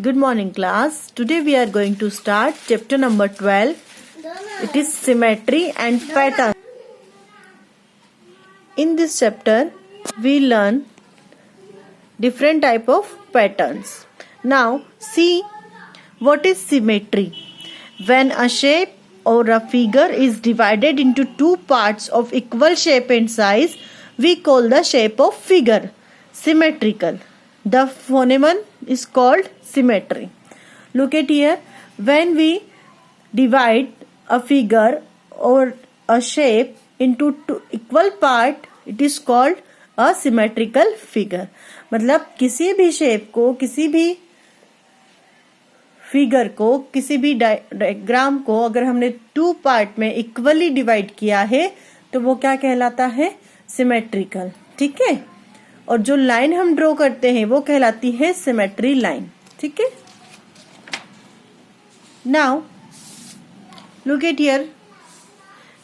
Good morning, class. Today we are going to start chapter number 12. It is symmetry and pattern. In this chapter, we learn different type of patterns. Now, see what is symmetry. When a shape or a figure is divided into two parts of equal shape and size, we call the shape of figure symmetrical. The phenomenon is called symmetry. Look at here. When we divide a figure or a shape into two equal part, it is called a symmetrical figure. मतलब किसी भी shape को, किसी भी figure को, किसी भी diagram को अगर हमने टू पार्ट में इक्वली डिवाइड किया है तो वो क्या कहलाता है? सिमेट्रिकल. ठीक है. और जो लाइन हम ड्रॉ करते हैं वो कहलाती है सिमेट्री लाइन. ठीक है. Now look at here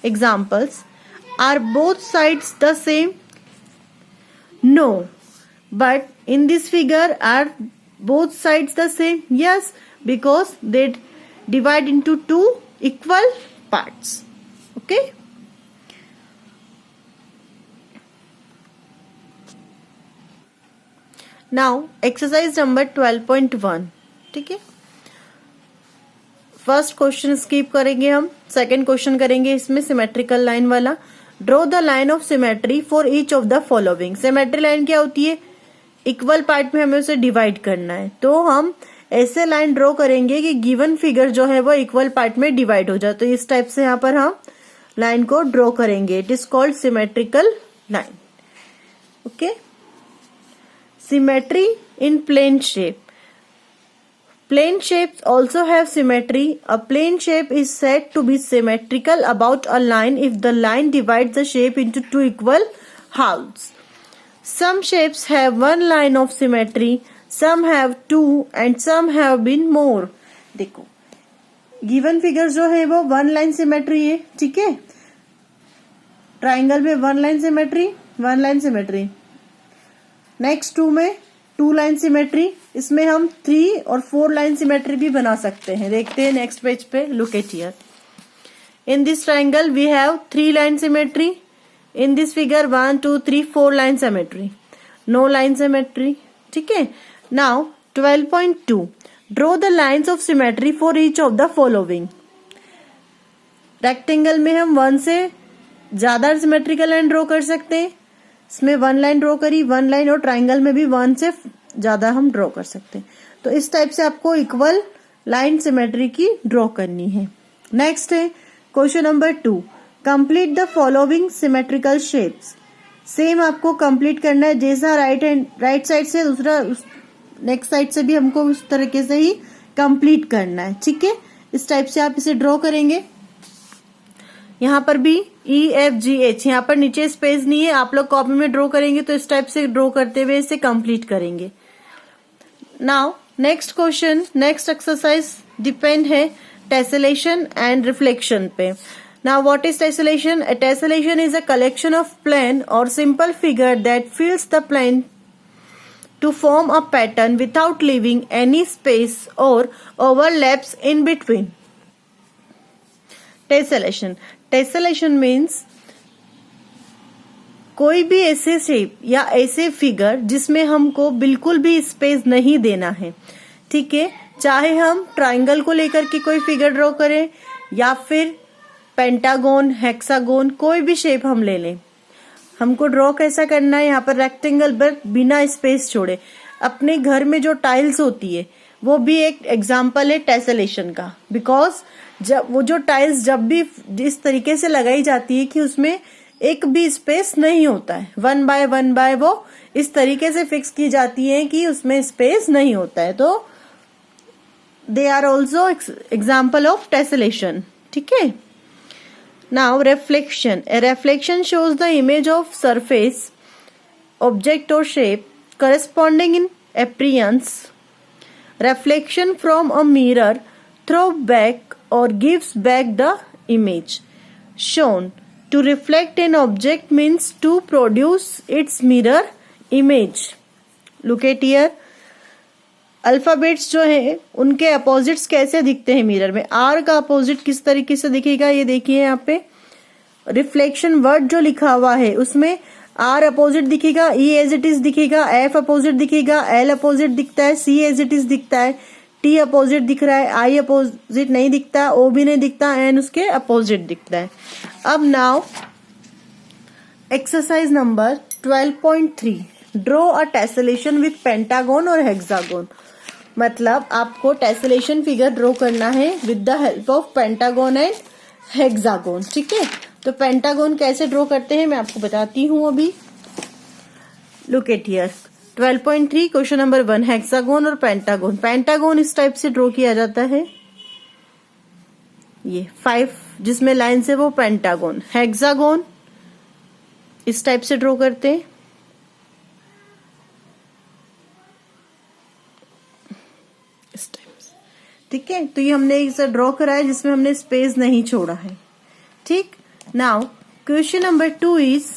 examples. Are both sides the same? No. But in this figure are both sides the same? Yes, because they divide into two equal parts. Okay. Now exercise number 12.1. ठीक है. First question skip करेंगे हम. Second question करेंगे इसमें symmetrical line वाला. Draw the line of symmetry for each of the following. Symmetry line क्या होती है? इक्वल पार्ट में हमें उसे डिवाइड करना है. तो हम ऐसे लाइन ड्रॉ करेंगे कि गिवन फिगर जो है वो इक्वल पार्ट में डिवाइड हो जाए. तो इस टाइप से यहाँ पर हम लाइन को ड्रॉ करेंगे. It is called symmetrical line. Okay. Symmetry in plane shape. Plane shapes also have symmetry. A plane shape is said to be symmetrical about a line if the line divides the shape into two equal halves. Some shapes have one line of symmetry, some have two, and some have been more. देखो, given figure जो है वो one line symmetry है. ठीक है. Triangle में one line symmetry, one line symmetry. Next two में two line symmetry. इसमें हम 3 और 4 लाइन सिमेट्री भी बना सकते हैं. देखते हैं नेक्स्ट पेज पे. Look at here. In this triangle we have 3 line symmetry. In this figure 1 2 3 4 line symmetry. No line symmetry. ठीक है. Now 12.2. Draw the lines of symmetry for each of the following. Rectangle में हम 1 से ज्यादा symmetrical line draw कर सकते हैं. इसमें 1 लाइन ड्रॉ करी, 1 लाइन, और ट्राइंगल में भी 1 से ज्यादा हम ड्रॉ कर सकते हैं. तो इस टाइप से आपको इक्वल लाइन सिमेट्री की ड्रॉ करनी है. नेक्स्ट है question number 2. Complete the following symmetrical shapes. Same आपको कंप्लीट करना है. जैसा राइट साइड से दूसरा नेक्स्ट साइड से भी हमको उस तरीके से ही कंप्लीट करना है. ठीक है. इस टाइप से आप इसे ड्रॉ करेंगे. यहाँ पर भी EFGH, यहाँ पर नीचे स्पेस नहीं है. आप लोग कॉपी में ड्रॉ करेंगे तो इस टाइप से ड्रॉ करते हुए इसे कंप्लीट करेंगे. Now next question, next exercise depend है टेसेलेशन एंड रिफ्लेक्शन पे. Now what is tessellation? Tessellation is a collection of plane और simple figure that fills the plane to form a pattern without leaving any space or overlaps in between. Tessellation means कोई भी ऐसे shape या ऐसे figure जिसमें हमको बिल्कुल भी स्पेस नहीं देना है. ठीक है. चाहे हम ट्राइंगल को लेकर के कोई फिगर ड्रॉ करें या फिर पेंटागोन, हेक्सागोन, कोई भी शेप हम ले लें. हमको ड्रॉ कैसा करना है? यहाँ पर रेक्टेंगल पर बिना स्पेस छोड़े. अपने घर में जो टाइल्स होती है वो भी एक एग्जाम्पल है टेसेलेशन का. बिकॉज जब वो जो टाइल्स जब भी जिस तरीके से लगाई जाती है कि उसमें एक भी स्पेस नहीं होता है, 1 बाय 1 वो इस तरीके से फिक्स की जाती है कि उसमें स्पेस नहीं होता है. तो they are also example of tessellation. ठीक है. Now reflection. A reflection shows the image of surface, object or shape corresponding in appearance. Reflection from a mirror throws back or gives back the image shown. To reflect an object means to produce its mirror image. Look at here. Alphabets जो है उनके opposites कैसे दिखते हैं mirror में। Are का opposite किस तरीके से दिखेगा, ये देखिए यहाँ पे रिफ्लेक्शन वर्ड जो लिखा हुआ है उसमें आर अपोजिट दिखेगा, ई एज इट इज दिखेगा, एफ अपोजिट दिखेगा, एल अपोजिट दिखता है, सी एज इट इज दिखता है, टी अपोजिट दिख रहा है, आई अपोजिट नहीं दिखता, ओ भी नहीं दिखता, एन उसके अपोजिट दिखता है। अब now exercise number 12.3 draw a tessellation with pentagon और हेक्सागन। मतलब आपको टेसलेशन फिगर ड्रॉ करना है with the help of pentagon and hexagon. ठीक है, तो पेंटागन कैसे ड्रॉ करते हैं मैं आपको बताती हूं अभी। Look at here 12.3 question number 1 hexagon और पेंटागन। पेंटागन इस टाइप से ड्रॉ किया जाता है, ये 5 जिसमें लाइन से वो पेंटागन। हेक्सागन इस टाइप से ड्रॉ करते हैं, इस टाइप से। ठीक है, तो ये हमने इसे ड्रॉ करा है जिसमें हमने स्पेस नहीं छोड़ा है। ठीक, now question number 2 is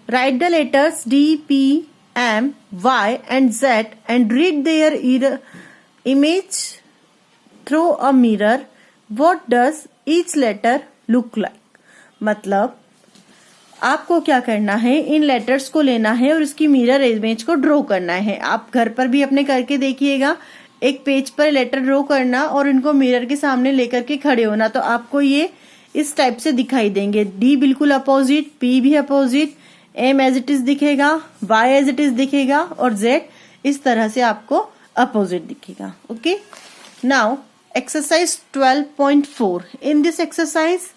right the letters D, P, M, Y and Z and read their image through a mirror. What does each letter look like? मतलब आपको क्या करना है, इन लेटर्स को लेना है और इसकी मिरर इमेज को ड्रॉ करना है। आप घर पर भी अपने करके देखिएगा, एक पेज पर लेटर ड्रॉ करना और इनको मिरर के सामने लेकर के खड़े होना, तो आपको ये इस टाइप से दिखाई देंगे। डी बिल्कुल अपोजिट, पी भी अपोजिट, एम एज इट इज दिखेगा, वाई एज इट इज दिखेगा और जेड इस तरह से आपको अपोजिट दिखेगा। Okay, now exercise 12.4 in this exercise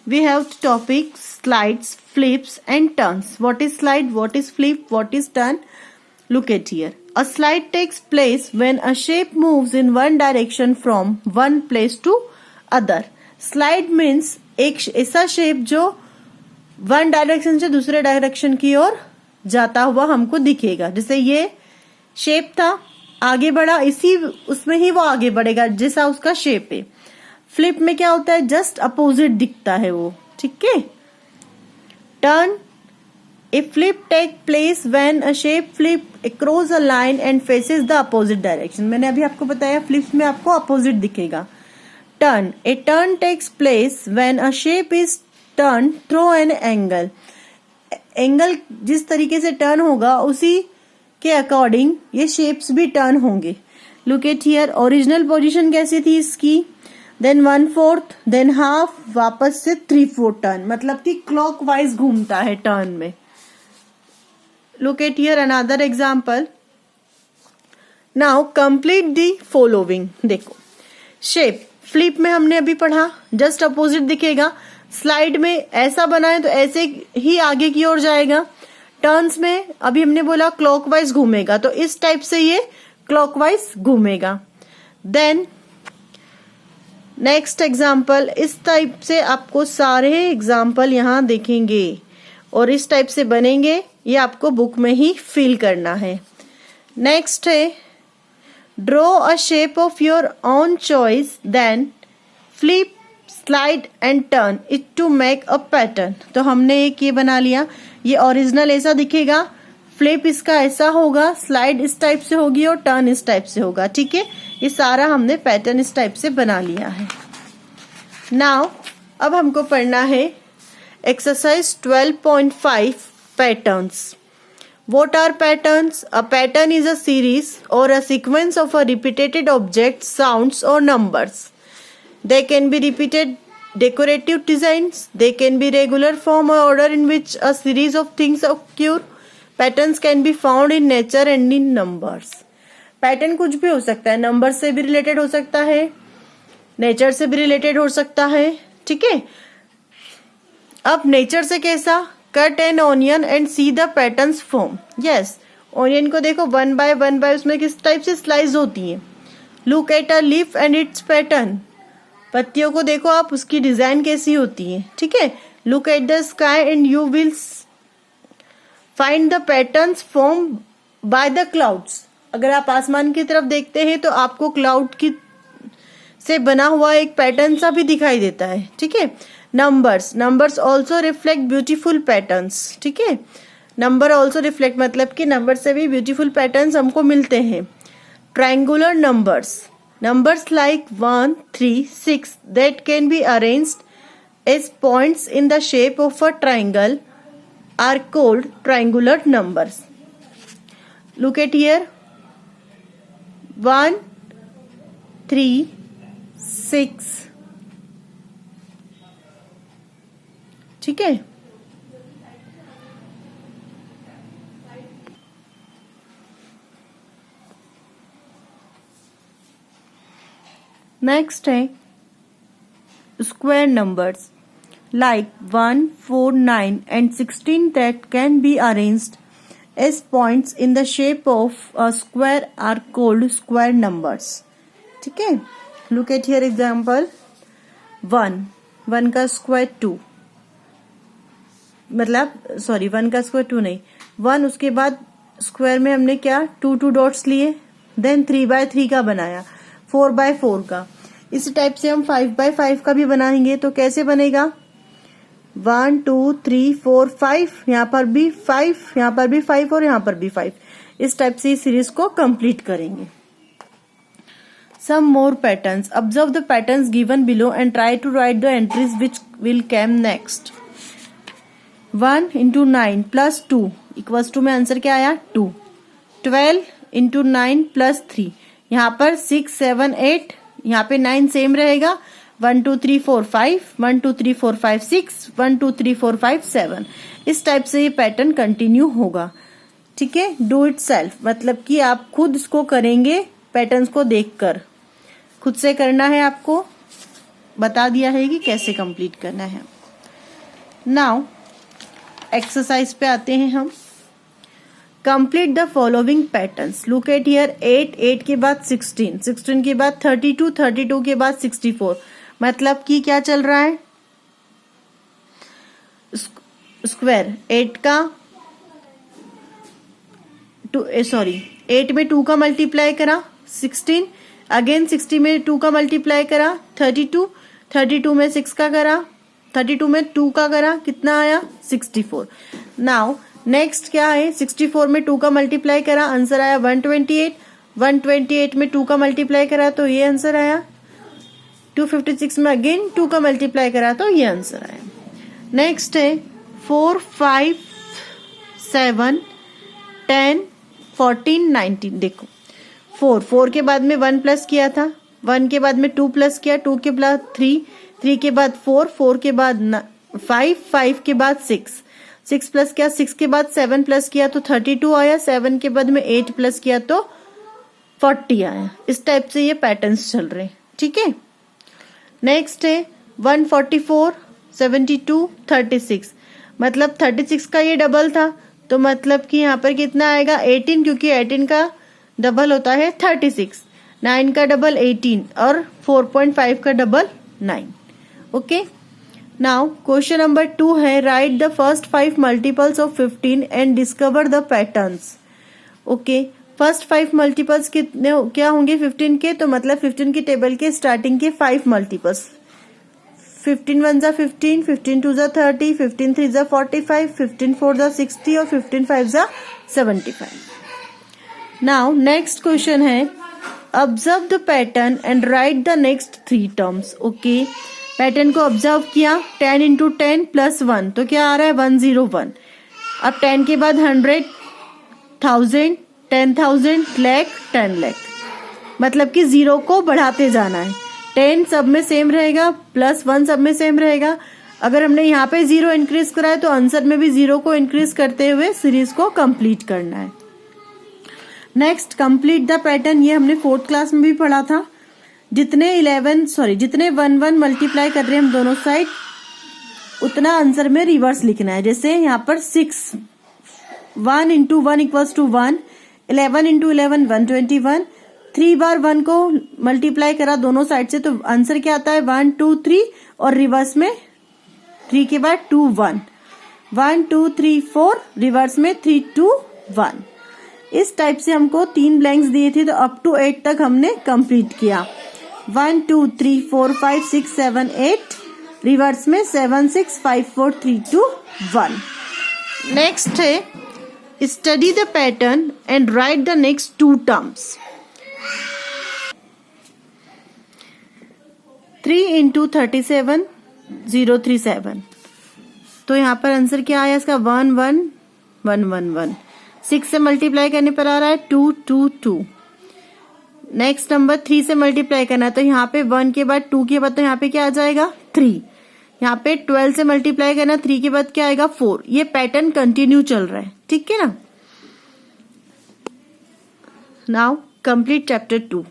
we have topics slides, flips and turns. What is slide, what is flip, what is turn? Look at here. A slide takes place when a shape moves in one direction from one place to other. Slide means एक ऐसा shape जो one direction से दूसरे direction की ओर जाता हुआ हमको दिखेगा। जैसे ये शेप था, आगे बढ़ा, इसी उसमें ही वो आगे बढ़ेगा जैसा उसका शेप है। फ्लिप में क्या होता है, जस्ट अपोजिट दिखता है वो। ठीक है, turn a flip take place when a shape flip across a line and faces the opposite direction. मैंने अभी आपको बताया फ्लिप में आपको अपोजिट दिखेगा। Turn a turn takes place when a shape is turn through an angle. Angle जिस तरीके से टर्न होगा उसी के अकॉर्डिंग ये शेप्स भी टर्न होंगे। Look at here, original position कैसी थी इसकी, देन 1/4, देन हाफ, वापस से 3/4 टर्न, मतलब कि क्लॉकवाइज घूमता है टर्न में। Look at here another example. Now complete the following. देखो शेप फ्लिप में हमने अभी पढ़ा जस्ट अपोजिट दिखेगा, स्लाइड में ऐसा बना है तो ऐसे ही आगे की ओर जाएगा, टर्न्स में अभी हमने बोला क्लॉकवाइज घूमेगा तो इस टाइप से ये क्लॉकवाइज घूमेगा। देन नेक्स्ट एग्जाम्पल, इस टाइप से आपको सारे एग्जाम्पल यहाँ देखेंगे और इस टाइप से बनेंगे, ये आपको बुक में ही फिल करना है। नेक्स्ट है draw a shape of your own choice, then flip, slide and turn it to make a pattern. तो हमने एक ये बना लिया, ये ओरिजिनल ऐसा दिखेगा, फ्लिप इसका ऐसा होगा, स्लाइड इस टाइप से होगी और टर्न इस टाइप से होगा। ठीक है, ये सारा हमने पैटर्न इस टाइप से बना लिया है। नाउ अब हमको पढ़ना है exercise 12.5 patterns. What are patterns? A pattern is a series or a sequence of a repeated objects, sounds or numbers. They can be repeated decorative designs. They can be regular form or order in which a series of things occur. Patterns can be found in nature and in numbers. Pattern कुछ भी हो सकता है, number से भी related हो सकता है, नेचर से भी रिलेटेड हो सकता है। ठीक है, अब नेचर से कैसा, cut an onion and see the patterns form. Yes, onion को देखो 1 बाय 1 बाय उसमें किस टाइप से स्लाइस होती है। Look at a leaf and it's pattern, पत्तियों को देखो आप, उसकी डिजाइन कैसी होती है। ठीक है, look at the sky and you will find the patterns form by the clouds. अगर आप आसमान की तरफ देखते हैं तो आपको क्लाउड की से बना हुआ एक पैटर्न सा भी दिखाई देता है। ठीक है, numbers also reflect beautiful patterns. ठीक है, नंबर ऑल्सो रिफ्लेक्ट मतलब कि नंबर से भी ब्यूटीफुल पैटर्न्स हमको मिलते हैं। triangular numbers like 1, 3, 6 that can be arranged as points in the shape of a triangle are called triangular numbers. Look at here, 1, 3, 6. ठीक है. नेक्स्ट है square numbers like 1, 4, 9 and 16 that can be arranged as points in the shape of a square are called square numbers. ठीक है. Look at here example 1 का square 2, मतलब sorry 1 का square 2 नहीं, 1 उसके बाद स्क्वायर में हमने क्या 2 डॉट्स लिए, देन 3/3 का बनाया, 4/4 का. इसी टाइप से हम 5/5 का भी बनाएंगे. तो कैसे बनेगा 1, 2, 3, 4, 5, यहाँ पर भी 5, यहाँ पर भी 5 और यहाँ पर भी 5. इस टाइप से इस सीरीज को कंप्लीट करेंगे. Some more patterns. Observe the patterns given below and try to write the entries which will come next. 1 into 9 plus 2 equals to में आंसर क्या आया 2. 12 into 9 plus 3, यहाँ पर 6, 7, 8, यहाँ पे 9 सेम रहेगा. 1, 2, 3, 4, 5, 1, 2, 3, 4, 5, 6, 1, 2, 3, 4, 5, 7. इस टाइप से ये पैटर्न कंटिन्यू होगा. ठीक है. डू इट सेल्फ, मतलब कि आप खुद इसको करेंगे, पैटर्न्स को देखकर खुद से करना है. आपको बता दिया है कि कैसे कंप्लीट करना है. नाउ एक्सरसाइज पे आते हैं हम. Complete the following patterns. Look at here 8 के बाद 16 के बाद 32 के बाद 64. मतलब कि क्या चल रहा है, स्क्वायर 8 का 8 में 2 का मल्टीप्लाई करा 16, अगेन 60 में 2 का मल्टीप्लाई करा 32 में 6 का करा, 32 में 2 का करा, कितना आया 64. नाउ नेक्स्ट क्या है, 64 में 2 का मल्टीप्लाई करा, आंसर आया 128 में 2 का मल्टीप्लाई करा तो ये आंसर आया. 256 में अगेन 2 का मल्टीप्लाई करा तो ये आंसर आया. नेक्स्ट है 4, 5, 7, 10, 14, 19. देखो 4 के बाद में 1 प्लस किया था, 1 के बाद में 2 प्लस किया, 2 के बाद 3 के बाद 4 के बाद 5 के बाद 6 प्लस किया, 6 के बाद 7 प्लस किया तो 32 आया, 7 के बाद में 8 प्लस किया तो 40 आया. इस टाइप से ये पैटर्न्स चल रहे हैं. ठीक है. नेक्स्ट है 144, 72, 36. मतलब 36 का ये डबल था तो मतलब कि यहाँ पर कितना आएगा 18, क्योंकि 18 का डबल होता है 36. 9 का डबल 18 और 4.5 का double 9. Okay. Now question number 2 है right the first 5 multiples of 15 and discover the patterns. Okay. First 5 multiples कितने क्या होंगे 15 के, तो मतलब 15 की टेबल के स्टार्टिंग के 5 मल्टीपल्स. 15 1 जा 15, 15 2 जा 30, 15 3 जा 45, 15 4 जा 60 और 15 5 जा 75. नाउ नेक्स्ट क्वेश्चन है observe the pattern and right the next 3 terms. Okay. Pattern को ऑब्जर्व किया, 10 into 10 plus 1 तो क्या आ रहा है 101. अब 10 के बाद 100, 1000, 10,000, लाख, 10 लाख. मतलब कि 0 को बढ़ाते जाना है. 10 सब में सेम रहेगा, प्लस 1 सब में सेम रहेगा. अगर हमने यहाँ पे 0 इंक्रीज करा है तो आंसर में भी 0 को इंक्रीज करते हुए सीरीज को कंप्लीट करना है. Next complete the pattern. ये हमने 4th क्लास में भी पढ़ा था. जितने 1 मल्टीप्लाई कर रहे हैं हम दोनों साइड, उतना आंसर में रिवर्स लिखना है. जैसे यहाँ पर 6, 1 into 1 equals to 1, 11 into 11 121. 3 बार 1 को मल्टीप्लाई करा दोनों साइड से तो आंसर क्या आता है 1 2 3 और रिवर्स में 3 के बाद 2 1, 1 2 3 4 रिवर्स में 3 2 1. इस टाइप से हमको 3 ब्लैंक्स दिए थे तो अप टू 8 तक हमने कंप्लीट किया. 1 2 3 4 5 6 7 8 रिवर्स में 7 6 5 4 3 2 1. नेक्स्ट है study the pattern and right the next 2 terms. 3 into 37 037। तो यहाँ पर आंसर क्या आया इसका 11111। 6 से मल्टीप्लाई करने पर आ रहा है 222। नेक्स्ट नंबर 3 से मल्टीप्लाई करना है, तो यहाँ पे 1 के बाद 2 के बाद तो यहाँ पे क्या आ जाएगा 3। यहाँ पे 12 से मल्टीप्लाई करना, 3 के बाद क्या आएगा 4। ये पैटर्न कंटिन्यू चल रहा है, ठीक है ना। Now complete chapter 2।